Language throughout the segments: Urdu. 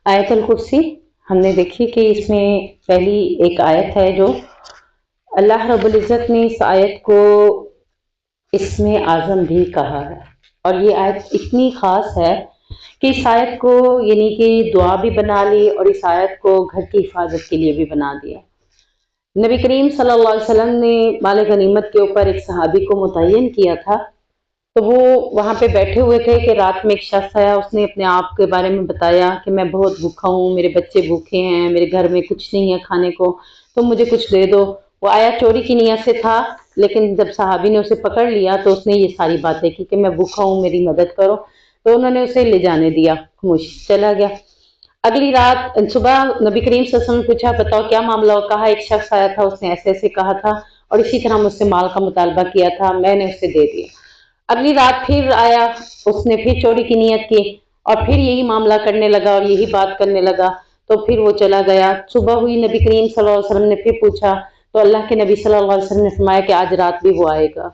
آیت الکرسی ہم نے دیکھی کہ اس میں پہلی ایک آیت ہے جو اللہ رب العزت نے اس آیت کو اسم اعظم بھی کہا ہے، اور یہ آیت اتنی خاص ہے کہ اس آیت کو یعنی کہ دعا بھی بنا لی اور اس آیت کو گھر کی حفاظت کے لیے بھی بنا دیا۔ نبی کریم صلی اللہ علیہ وسلم نے مال غنیمت کے اوپر ایک صحابی کو متعین کیا تھا، تو وہ وہاں پہ بیٹھے ہوئے تھے کہ رات میں ایک شخص آیا، اس نے اپنے آپ کے بارے میں بتایا کہ میں بہت بھوکا ہوں، میرے بچے بھوکے ہیں، میرے گھر میں کچھ نہیں ہے کھانے کو، تو مجھے کچھ دے دو۔ وہ آیا چوری کی نیت سے تھا، لیکن جب صحابی نے اسے پکڑ لیا تو اس نے یہ ساری باتیں کی کہ میں بھوکا ہوں، میری مدد کرو، تو انہوں نے اسے لے جانے دیا، خاموش چلا گیا۔ اگلی رات صبح نبی کریم صلی اللہ علیہ وسلم نے پوچھا بتاؤ کیا معاملہ ہو؟ کہا ایک شخص آیا تھا، اس نے ایسے ایسے کہا تھا اور اسی طرح مجھ سے مال کا مطالبہ کیا تھا، میں نے اسے دے دیا۔ اگلی رات پھر آیا، اس نے پھر چوری کی نیت کی اور پھر یہی معاملہ کرنے لگا اور یہی بات کرنے لگا، تو پھر وہ چلا گیا۔ صبح ہوئی، نبی کریم صلی اللہ علیہ وسلم نے پھر پوچھا تو اللہ کے نبی صلی اللہ علیہ وسلم نے فرمایا کہ آج رات بھی وہ آئے گا۔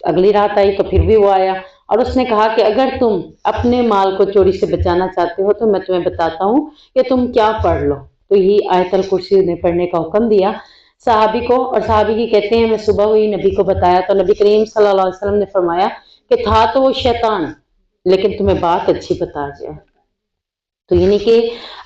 اگلی رات آئی تو پھر بھی وہ آیا اور اس نے کہا کہ اگر تم اپنے مال کو چوری سے بچانا چاہتے ہو تو میں تمہیں بتاتا ہوں کہ تم کیا پڑھ لو۔ تو یہی آیت الکرسی نے پڑھنے کا حکم دیا صحابی کو، اور صحابی کی کہتے ہیں میں صبح ہوئی نبی کو بتایا تو نبی کریم صلی اللہ علیہ وسلم نے فرمایا کہ تھا تو وہ شیطان لیکن تمہیں بات اچھی بتا گیا۔ تو یعنی کہ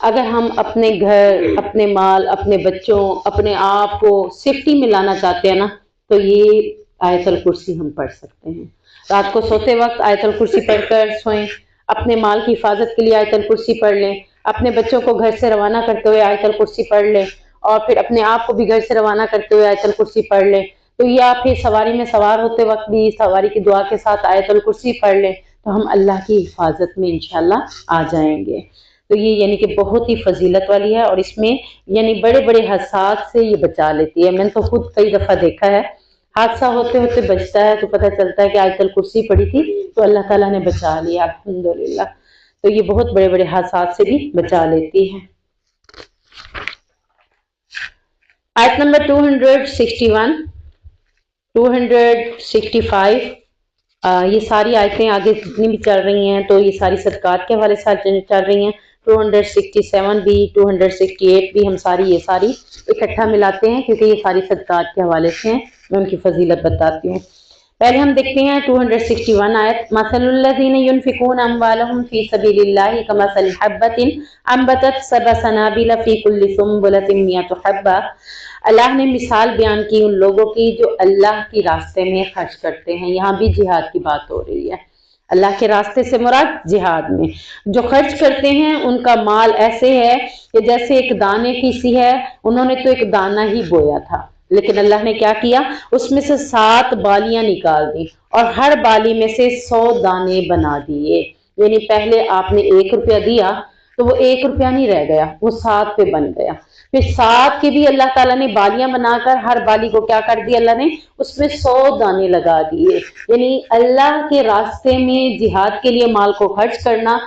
اگر ہم اپنے گھر، اپنے مال، اپنے بچوں، اپنے آپ کو سیفٹی میں لانا چاہتے ہیں نا، تو یہ آیت الکرسی ہم پڑھ سکتے ہیں۔ رات کو سوتے وقت آیت الکرسی پڑھ کر سوئیں، اپنے مال کی حفاظت کے لیے آیت الکرسی پڑھ لیں، اپنے بچوں کو گھر سے روانہ کرتے ہوئے آیت الکرسی پڑھ لیں، اور پھر اپنے آپ کو بھی گھر سے روانہ کرتے ہوئے آیت الکرسی پڑھ لیں۔ تو یا پھر سواری میں سوار ہوتے وقت بھی سواری کی دعا کے ساتھ آیت الکرسی پڑھ لیں تو ہم اللہ کی حفاظت میں انشاءاللہ آ جائیں گے۔ تو یہ یعنی کہ بہت ہی فضیلت والی ہے، اور اس میں یعنی بڑے بڑے حادثات سے یہ بچا لیتی ہے۔ میں نے تو خود کئی دفعہ دیکھا ہے، حادثہ ہوتے ہوتے بچتا ہے تو پتہ چلتا ہے کہ آیت الکرسی پڑھی تھی تو اللہ تعالیٰ نے بچا لیا، الحمدللہ۔ تو یہ بہت بڑے بڑے حادثات سے بھی بچا لیتی ہے۔ آیت نمبر 261، 265، یہ ساری آیتیں آگے جتنی بھی چل رہی ہیں تو یہ ساری صدقات کے حوالے سے چل رہی ہیں۔ 267 بھی، 268 بھی، ہم یہ ساری اکٹھا ملاتے ہیں کیونکہ یہ ساری صدقات کے حوالے سے ہیں، میں ان کی فضیلت بتاتی ہوں۔ پہلے ہم دیکھتے ہیں 261 آیت، مثل الذین ينفقون اموالهم فی سبیل اللہ کمثل حبۃ انبتت سبع سنابل فی کل سنبلۃ مئۃ حبۃ۔ اللہ نے مثال بیان کی ان لوگوں کی جو اللہ کی راستے میں خرچ کرتے ہیں، یہاں بھی جہاد کی بات ہو رہی ہے۔ اللہ کے راستے سے مراد جہاد میں جو خرچ کرتے ہیں ان کا مال ایسے ہے کہ جیسے ایک دانے کی سی ہے، انہوں نے تو ایک دانہ ہی بویا تھا، لیکن اللہ نے کیا کیا، اس میں سے 7 بالیاں نکال دی اور ہر بالی میں سے 100 دانے بنا دیے۔ یعنی پہلے آپ نے 1 روپیہ دیا تو وہ 1 روپیہ نہیں رہ گیا، وہ 7 پہ بن گیا۔ پھر 7 کے بھی اللہ تعالیٰ نے بالیاں بنا کر ہر بالی کو کیا کر دیا، اللہ نے اس میں 100 دانے لگا دیے۔ یعنی اللہ کے راستے میں جہاد کے لیے مال کو خرچ کرنا،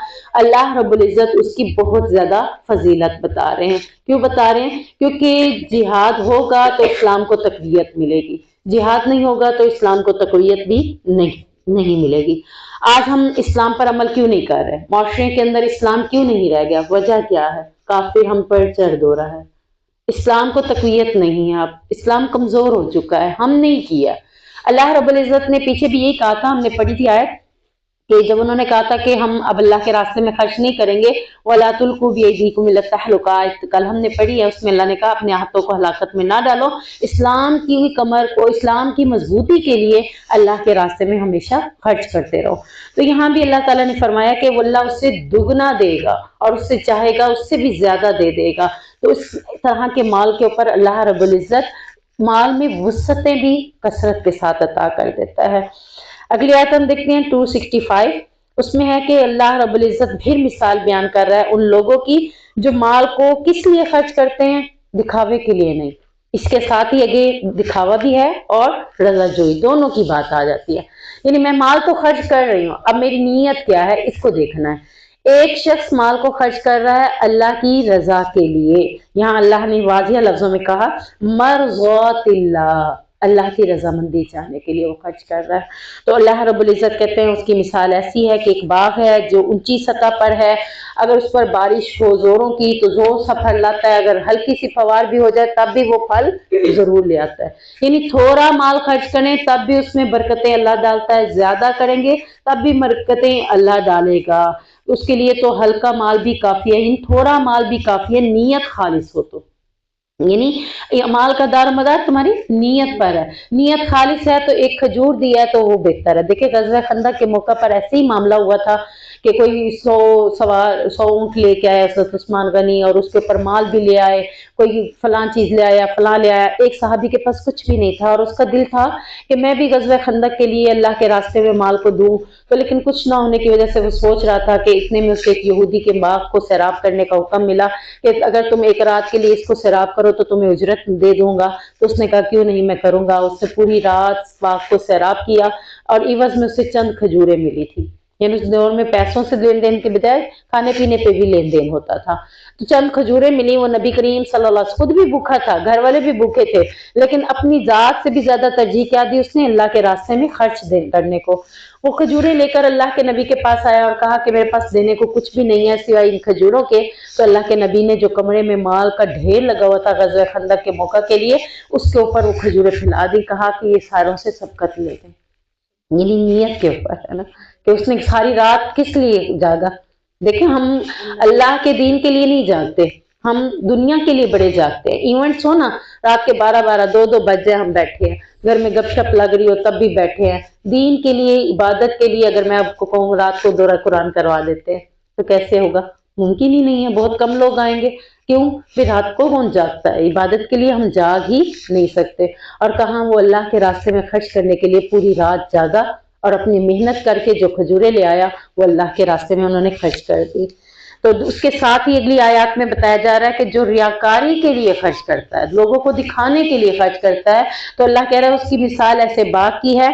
اللہ رب العزت اس کی بہت زیادہ فضیلت بتا رہے ہیں۔ کیوں بتا رہے ہیں؟ کیونکہ جہاد ہوگا تو اسلام کو تقویت ملے گی، جہاد نہیں ہوگا تو اسلام کو تقویت بھی نہیں ملے گی۔ آج ہم اسلام پر عمل کیوں نہیں کر رہے؟ معاشرے کے اندر اسلام کیوں نہیں رہ گیا؟ وجہ کیا ہے؟ کافر ہم پر چڑھ دو رہا ہے، اسلام کو تقویت نہیں ہے، اب اسلام کمزور ہو چکا ہے، ہم نہیں کیا۔ اللہ رب العزت نے پیچھے بھی یہی کہا تھا، ہم نے پڑھی تھی آیت کہ جب انہوں نے کہا تھا کہ ہم اب اللہ کے راستے میں خرچ نہیں کریں گے، وَلَا تُلْقُوا بِأَيْدِيكُمْ إِلَى التَّهْلُكَةِ، کل ہم نے پڑھی ہے، اس میں اللہ نے کہا اپنے ہاتھوں کو ہلاکت میں نہ ڈالو، اسلام کی کمر کو، اسلام کی مضبوطی کے لیے اللہ کے راستے میں ہمیشہ خرچ کرتے رہو۔ تو یہاں بھی اللہ تعالیٰ نے فرمایا کہ وہ اللہ اس سے دگنا دے گا اور اس سے چاہے گا اس سے بھی زیادہ دے دے گا۔ تو اس طرح کے مال کے اوپر اللہ رب العزت مال میں وسعتیں بھی کثرت کے ساتھ عطا کر دیتا ہے۔ اگلی آیت ہم دیکھتے ہیں 265، اس میں ہے کہ اللہ رب العزت پھر مثال بیان کر رہا ہے ان لوگوں کی جو مال کو کس لیے خرچ کرتے ہیں، دکھاوے کے لیے نہیں، اس کے ساتھ ہی آگے دکھاوا بھی ہے اور رضا جوئی دونوں کی بات آ جاتی ہے۔ یعنی میں مال تو خرچ کر رہی ہوں، اب میری نیت کیا ہے اس کو دیکھنا ہے۔ ایک شخص مال کو خرچ کر رہا ہے اللہ کی رضا کے لیے، یہاں اللہ نے واضح لفظوں میں کہا مرضات اللہ، اللہ کی رضامندی چاہنے کے لیے وہ خرچ کر رہا ہے۔ تو اللہ رب العزت کہتے ہیں اس کی مثال ایسی ہے کہ ایک باغ ہے جو اونچی سطح پر ہے، اگر اس پر بارش ہو زوروں کی تو زور سا پھل لاتا ہے، اگر ہلکی سی فوار بھی ہو جائے تب بھی وہ پھل ضرور لے آتا ہے۔ یعنی تھوڑا مال خرچ کریں تب بھی اس میں برکتیں اللہ ڈالتا ہے، زیادہ کریں گے تب بھی برکتیں اللہ ڈالے گا۔ اس کے لیے تو ہلکا مال بھی کافی ہے، یعنی تھوڑا مال بھی کافی ہے، نیت خالص ہو تو، یعنی مال کا دار و مدار تمہاری نیت پر ہے، نیت خالص ہے تو ایک کھجور دیا ہے تو وہ بہتر ہے۔ دیکھیں غزوہ خندق کے موقع پر ایسے ہی معاملہ ہوا تھا کہ کوئی 100 اونٹ لے کے آیا حضرت عثمان غنی، اور اس کے اوپر مال بھی لے آئے، کوئی فلاں چیز لے آیا فلاں لے آیا۔ ایک صحابی کے پاس کچھ بھی نہیں تھا اور اس کا دل تھا کہ میں بھی غزوہ خندق کے لیے اللہ کے راستے میں مال کو دوں، تو لیکن کچھ نہ ہونے کی وجہ سے وہ سوچ رہا تھا کہ اتنے میں اسے ایک یہودی کے باغ کو سیراب کرنے کا حکم ملا کہ اگر تم ایک رات کے لیے اس کو سیراب کرو تو تمہیں اجرت دے دوں گا۔ تو اس نے کہا کیوں نہیں، میں کروں گا۔ اس نے پوری رات باغ کو سیراب کیا اور عوض میں اسے چند کھجوریں ملی تھی، یعنی اس دور میں پیسوں سے لین دین کے بجائے کھانے پینے پہ بھی لین دین ہوتا تھا۔ تو چند کھجوریں ملی، وہ نبی کریم صلی اللہ علیہ وسلم خود بھی بھوکا تھا، گھر والے بھی بھوکے تھے، لیکن اپنی ذات سے بھی زیادہ ترجیح کیا دی اس نے، اللہ کے راستے میں خرچ کرنے کو۔ وہ کھجوریں لے کر اللہ کے نبی کے پاس آیا اور کہا کہ میرے پاس دینے کو کچھ بھی نہیں ہے سوائے ان کھجوروں کے۔ تو اللہ کے نبی نے جو کمرے میں مال کا ڈھیر لگا ہوا تھا غزوہ خندق کے موقع کے لیے، اس کے اوپر وہ کھجوریں پھیلا دی، کہا کہ یہ ساروں سے سبقت لے گئے۔ یعنی نیت کے اوپر ہے نا کہ اس نے ساری رات کس لیے جاگا۔ دیکھیں ہم اللہ کے دین کے لیے نہیں جاگتے، ہم دنیا کے لیے بڑے جاگتے ہیں۔ ایونٹس ہو نا، رات کے 12 2 بج جائے ہم بیٹھے ہیں، گھر میں گپ شپ لگ رہی ہو تب بھی بیٹھے ہیں۔ دین کے لیے عبادت کے لیے اگر میں آپ کو کہوں رات کو دورہ قرآن کروا دیتے ہیں تو کیسے ہوگا؟ ممکن ہی نہیں ہے، بہت کم لوگ آئیں گے۔ کیوں؟ پھر رات کو کون جاگتا ہے؟ عبادت کے لیے ہم جاگ ہی نہیں سکتے۔ اور کہاں وہ اللہ کے راستے میں خرچ کرنے کے لیے پوری رات جاگا اور اپنی محنت کر کے جو کھجوریں لے آیا وہ اللہ کے راستے میں انہوں نے خرچ کر دی۔ تو اس کے ساتھ ہی اگلی آیات میں بتایا جا رہا ہے کہ جو ریاکاری کے لیے خرچ کرتا ہے، لوگوں کو دکھانے کے لیے خرچ کرتا ہے، تو اللہ کہہ رہا ہے اس کی مثال ایسے باغ کی ہے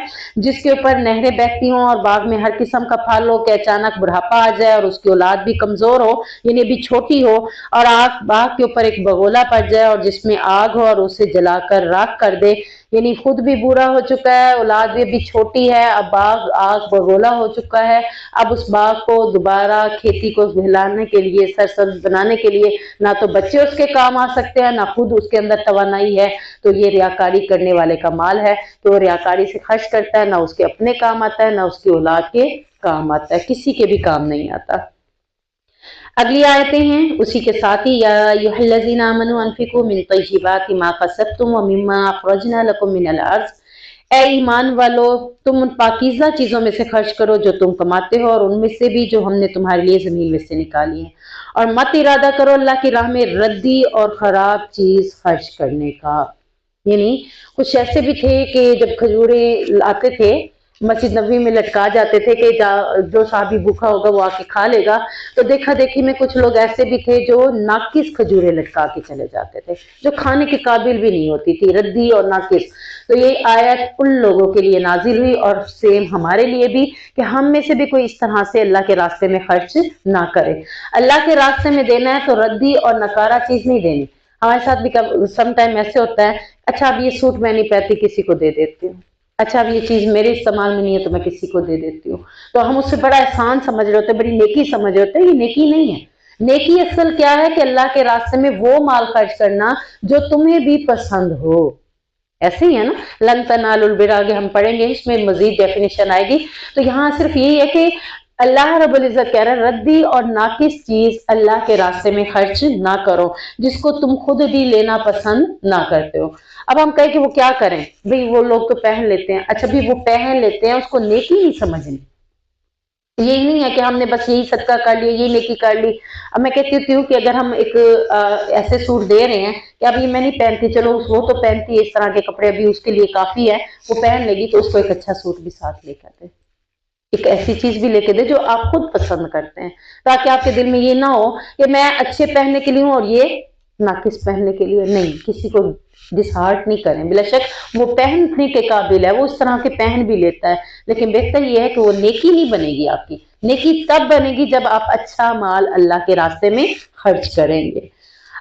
جس کے اوپر نہریں بہتی ہوں اور باغ میں ہر قسم کا پھل ہو، کہ اچانک بڑھاپا آ جائے اور اس کی اولاد بھی کمزور ہو، یعنی ابھی چھوٹی ہو، اور آگ باغ کے اوپر ایک بگولا پڑ جائے اور جس میں آگ ہو اور اسے جلا کر راکھ کر دے، یعنی خود بھی بوڑھا ہو چکا ہے، اولاد بھی ابھی چھوٹی ہے، اب باغ آگ بگولا ہو چکا ہے، اب اس باغ کو دوبارہ کھیتی کو بہلانے کے لیے، سرسبز بنانے کے لیے نہ تو بچے اس کے کام آ سکتے ہیں، نہ خود اس کے اندر توانائی ہے۔ تو یہ ریاکاری کرنے والے کا مال ہے کہ وہ ریاکاری سے خرچ کرتا ہے، نہ اس کے اپنے کام آتا ہے، نہ اس کی اولاد کے کام آتا ہے، کسی کے بھی کام نہیں آتا۔ اگلی آیتیں ہیں اسی کے ساتھ ہی، یا ایھا الذین آمنوا انفقوا من طیبات ما کسبتم ومما اخرجنا لکم من الارض، اے ایمان والو تم ان پاکیزہ چیزوں میں سے خرچ کرو جو تم کماتے ہو، اور ان میں سے بھی جو ہم نے تمہارے لیے زمین میں سے نکالی ہیں، اور مت ارادہ کرو اللہ کی راہ میں ردی اور خراب چیز خرچ کرنے کا۔ یعنی کچھ ایسے بھی تھے کہ جب کھجوریں آتے تھے مسجد نبوی میں لٹکا جاتے تھے کہ جو صحابی بھوکا ہوگا وہ آ کے کھا لے گا، تو دیکھا دیکھی میں کچھ لوگ ایسے بھی تھے جو ناقص کھجوریں لٹکا کے چلے جاتے تھے، جو کھانے کے قابل بھی نہیں ہوتی تھی، ردی اور ناقص۔ تو یہ آیت ان لوگوں کے لیے نازل ہوئی اور سیم ہمارے لیے بھی، کہ ہم میں سے بھی کوئی اس طرح سے اللہ کے راستے میں خرچ نہ کرے۔ اللہ کے راستے میں دینا ہے تو ردی اور نکارہ چیز نہیں دینی۔ ہمارے ساتھ بھی سم ٹائم ایسے ہوتا ہے، اچھا اب یہ سوٹ میں نہیں پہنتی کسی کو دے دیتی ہوں، اچھا اب یہ چیز میرے استعمال میں نہیں ہے تو میں کسی کو دے دیتی ہوں، تو ہم اس سے بڑا احسان سمجھ رہے ہوتے ہیں، بڑی نیکی سمجھ رہے ہوتے ہیں۔ یہ نیکی نہیں ہے۔ نیکی اصل کیا ہے کہ اللہ کے راستے میں وہ مال خرچ کرنا جو تمہیں بھی پسند ہو۔ ایسے ہی ہے نا، لن تنالوا البر، آگے ہم پڑھیں گے اس میں مزید ڈیفینیشن آئے گی۔ تو یہاں صرف یہی ہے کہ اللہ رب العزت کہہ رہا ہے ردی اور ناقص چیز اللہ کے راستے میں خرچ نہ کرو جس کو تم خود بھی لینا پسند نہ کرتے ہو۔ اب ہم کہیں کہ وہ کیا کریں بھئی، وہ لوگ تو پہن لیتے ہیں، اچھا بھی وہ پہن لیتے ہیں اس کو نیکی نہیں سمجھنی۔ یہی نہیں ہے کہ ہم نے بس یہی صدقہ کر لیا، یہی نیکی کر لی۔ اب میں کہتی ہوں کہ اگر ہم ایک ایسے سوٹ دے رہے ہیں کہ اب یہ میں نہیں پہنتی، چلو وہ تو پہنتی ہے اس طرح کے کپڑے، ابھی اس کے لیے کافی ہے، وہ پہن لے گی، تو اس کو ایک اچھا سوٹ بھی ساتھ لے کر دے، ایک ایسی چیز بھی لے کے دے جو آپ خود پسند کرتے ہیں، تاکہ آپ کے دل میں یہ نہ ہو کہ میں اچھے پہننے کے لیے ہوں اور یہ ناقص پہننے کے لیے نہیں۔ کسی کو ڈس ہارٹ نہیں کریں، بلا شک وہ پہننے کے قابل ہے، وہ اس طرح کے پہن بھی لیتا ہے، لیکن بہتر یہ ہے کہ وہ نیکی نہیں بنے گی۔ آپ کی نیکی تب بنے گی جب آپ اچھا مال اللہ کے راستے میں خرچ کریں گے۔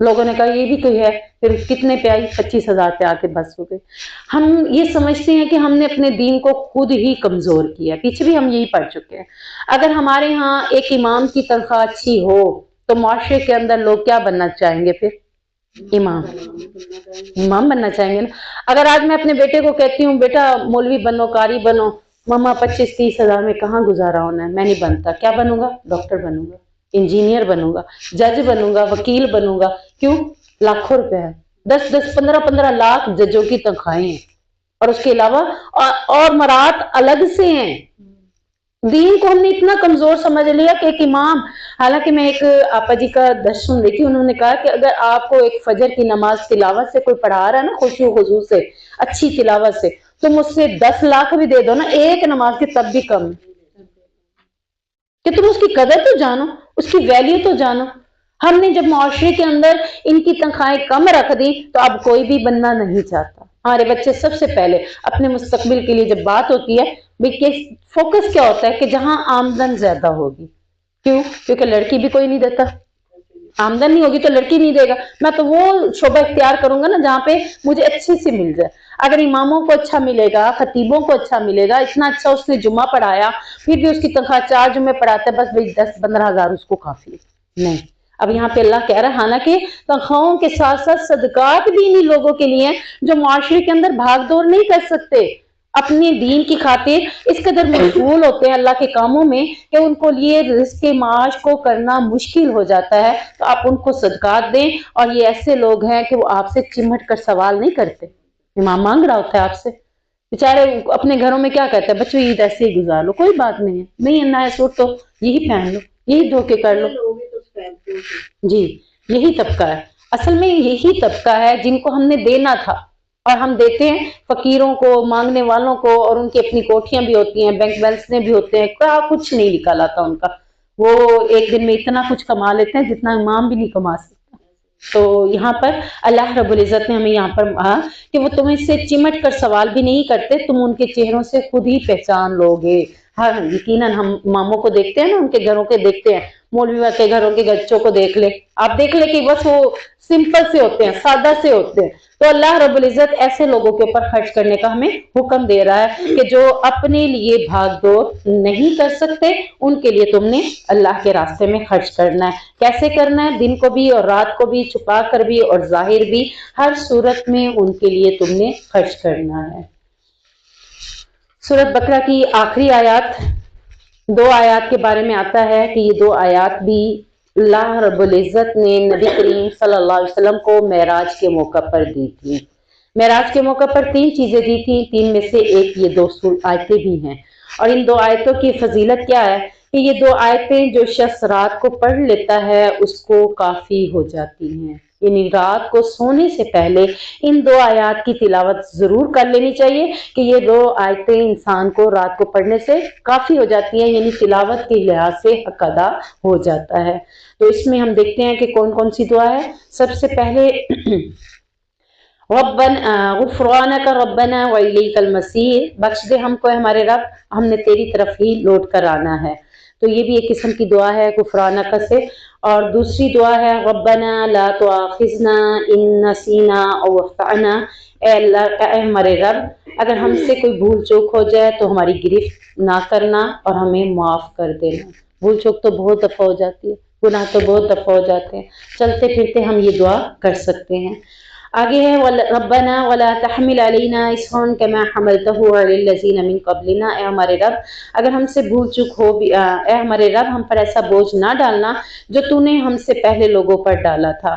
لوگوں نے کہا یہ بھی کوئی ہے، پھر کتنے پہ آئی؟ 25,000 پہ آ کے بس ہو گئی۔ ہم یہ سمجھتے ہیں کہ ہم نے اپنے دین کو خود ہی کمزور کیا، پیچھے بھی ہم یہی پڑھ چکے ہیں۔ اگر ہمارے ہاں ایک امام کی تنخواہ اچھی ہو تو معاشرے کے اندر لوگ کیا بننا چاہیں گے؟ پھر امام بننا چاہیں گے نا۔ اگر آج میں اپنے بیٹے کو کہتی ہوں بیٹا مولوی بنو، قاری بنو، ماما 25-30 ہزار میں کہاں گزارا ہونا ہے، میں نہیں بنتا، کیا بنوں گا؟ ڈاکٹر بنوں گا، انجینئر بنوں گا، جج بنوں گا، وکیل بنوں گا۔ کیوں؟ لاکھوں روپے ہے، 10-10 15-15 لاکھ ججوں کی تنخواہیں ہیں، اور اس کے علاوہ اور مراد الگ سے ہیں۔ دین کو ہم نے اتنا کمزور سمجھ لیا کہ ایک امام، حالانکہ میں ایک آپا جی کا درس سن رہی تھی، انہوں نے کہا کہ اگر آپ کو ایک فجر کی نماز تلاوت سے کوئی پڑھا رہا ہے نا، خشوع و خضوع سے، اچھی تلاوت سے، تم اس سے 10 لاکھ بھی دے دو نا ایک نماز کی، تب بھی کم ہے، کہ تم اس کی قدر تو جانو، اس کی ویلیو تو جانو۔ ہم نے جب معاشرے کے اندر ان کی تنخواہیں کم رکھ دی تو اب کوئی بھی بننا نہیں چاہتا۔ ہمارے بچے سب سے پہلے اپنے مستقبل کے لیے جب بات ہوتی ہے، فوکس کیا ہوتا ہے کہ جہاں آمدن زیادہ ہوگی۔ کیوں؟ کیونکہ لڑکی بھی کوئی نہیں دیتا، آمدن نہیں ہوگی تو لڑکی نہیں دے گا، میں تو وہ شعبہ اختیار کروں گا نا جہاں پہ مجھے اچھی سی مل جائے۔ اگر اماموں کو اچھا ملے گا، خطیبوں کو اچھا ملے گا، اتنا اچھا اس نے جمعہ پڑھایا، پھر بھی اس کی تنخواہ 4 جمعے پڑھاتا ہے، بس بھائی 10-15 ہزار اس کو کافی ہے، نہیں۔ اب یہاں پہ اللہ کہہ رہا ہے حالانکہ تنخواہوں کے ساتھ ساتھ صدقات بھی انہی لوگوں کے لیے ہیں جو معاشرے کے اندر بھاگ دوڑ نہیں کر سکتے، اپنے دین کی خاطر اس قدر مشغول ہوتے ہیں اللہ کے کاموں میں کہ ان کو لیے رزق معاش کو کرنا مشکل ہو جاتا ہے، تو آپ ان کو صدقات دیں۔ اور یہ ایسے لوگ ہیں کہ وہ آپ سے چمٹ کر سوال نہیں کرتے، امام مانگ رہا ہوتا ہے آپ سے، بیچارے اپنے گھروں میں کیا کہتے ہیں بچوں عید ایسے ہی گزار لو، کوئی بات نہیں ہے، نہیں نیا سوٹ تو یہی پہن لو، یہی دھو کے کر لو۔ جی، یہی طبقہ ہے، اصل میں یہی طبقہ ہے جن کو ہم نے دینا تھا، اور ہم دیتے ہیں فقیروں کو، مانگنے والوں کو، اور ان کی اپنی کوٹھیاں بھی ہوتی ہیں، بینک بیلنس بھی ہوتے ہیں، کیا کچھ نہیں نکال آتا ان کا، وہ ایک دن میں اتنا کچھ کما لیتے ہیں جتنا امام بھی نہیں کما سکتا۔ تو یہاں پر اللہ رب العزت نے ہمیں یہاں پر کہا کہ وہ تمہیں سے چمٹ کر سوال بھی نہیں کرتے، تم ان کے چہروں سے خود ہی پہچان لو گے۔ ہاں یقیناً ہم اماموں کو دیکھتے ہیں نا، ان کے گھروں کے دیکھتے ہیں، مولوی کے گھروں کے بچوں کو دیکھ لیں، آپ دیکھ لیں کہ بس وہ سمپل سے ہوتے ہیں، سادہ سے ہوتے ہیں۔ تو اللہ رب العزت ایسے لوگوں کے اوپر خرچ کرنے کا ہمیں حکم دے رہا ہے کہ جو اپنے لیے بھاگ دوڑ نہیں کر سکتے، ان کے لیے تم نے اللہ کے راستے میں خرچ کرنا ہے۔ کیسے کرنا ہے؟ دن کو بھی اور رات کو بھی، چھپا کر بھی اور ظاہر بھی، ہر صورت میں ان کے لیے تم نے خرچ کرنا ہے۔ سورۃ بقرہ کی آخری آیات، 2 آیات کے بارے میں آتا ہے کہ یہ 2 آیات بھی اللہ رب العزت نے نبی کریم صلی اللہ علیہ وسلم کو معراج کے موقع پر دی تھی۔ معراج کے موقع پر 3 چیزیں دی تھیں، 3 میں سے ایک یہ 2 آیتیں بھی ہیں، اور ان 2 آیتوں کی فضیلت کیا ہے کہ یہ 2 آیتیں جو شخص رات کو پڑھ لیتا ہے اس کو کافی ہو جاتی ہیں، یعنی رات کو سونے سے پہلے ان 2 آیات کی تلاوت ضرور کر لینی چاہیے کہ یہ 2 آیتیں انسان کو رات کو پڑھنے سے کافی ہو جاتی ہیں، یعنی تلاوت کے لحاظ سے حق ادا ہو جاتا ہے۔ تو اس میں ہم دیکھتے ہیں کہ کون کون سی دعا ہے۔ سب سے پہلے ربنا غفرانک ربنا والیک المصیر، بخش دے ہم کو ہمارے رب، ہم نے تیری طرف ہی لوٹ کر آنا ہے۔ تو یہ بھی ایک قسم کی دعا ہے غفرانک سے۔ اور دوسری دعا ہے ربنا لا تؤاخذنا ان نسینا او اخطأنا، اے اللہ، اے ہمارے رب، اگر ہم سے کوئی بھول چوک ہو جائے تو ہماری گرفت نہ کرنا اور ہمیں معاف کر دینا۔ بھول چوک تو بہت دفعہ ہو جاتی ہے، گناہ تو بہت دفعہ ہو جاتے ہیں، چلتے پھرتے ہم یہ دعا کر سکتے ہیں۔ آگے ہے ربنا ولا تحمل علینا اصرا کما حملته علی الذین من قبلنا، اے ہمارے رب اگر ہم سے بھول چوک ہو بھی، اے ہمارے رب ہم پر ایسا بوجھ نہ ڈالنا جو تو نے ہم سے پہلے لوگوں پر ڈالا تھا۔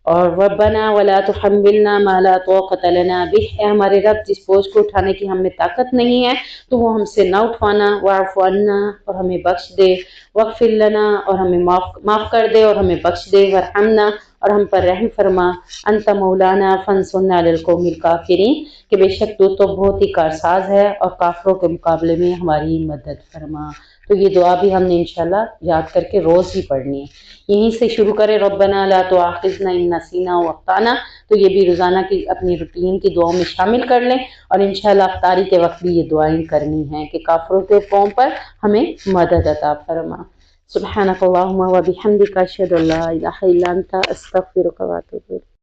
اور ربنا ولا تحملنا ما لا طاقۃ لنا به، اے ہمارے رب جس بوجھ کو اٹھانے کی ہم میں طاقت نہیں ہے تو وہ ہم سے نہ اٹھوانا، واعف عنا، اور ہمیں بخش دے، واغفر لنا، اور ہمیں معاف کر دے اور ہمیں بخش دے، وارحمنا، اور ہم پر رحم فرما، انت مولانا فانصرنا علی القوم الکافرین، کہ بے شک تو بہت ہی کارساز ہے اور کافروں کے مقابلے میں ہماری مدد فرما۔ تو یہ دعا بھی ہم نے انشاءاللہ یاد کر کے روز ہی پڑھنی ہے، یہیں سے شروع کریں ربنا لا تؤاخذنا ان نسینا واخطأنا، تو یہ بھی روزانہ کی اپنی روٹین کی دعاؤں میں شامل کر لیں، اور انشاءاللہ افطاری کے وقت بھی یہ دعائیں کرنی ہیں کہ کافروں کے قوم پر ہمیں مدد عطا فرما۔ سبحانك اللهم وبحمدك أشهد أن لا إله إلا أنت أستغفرك وأتوب إليك.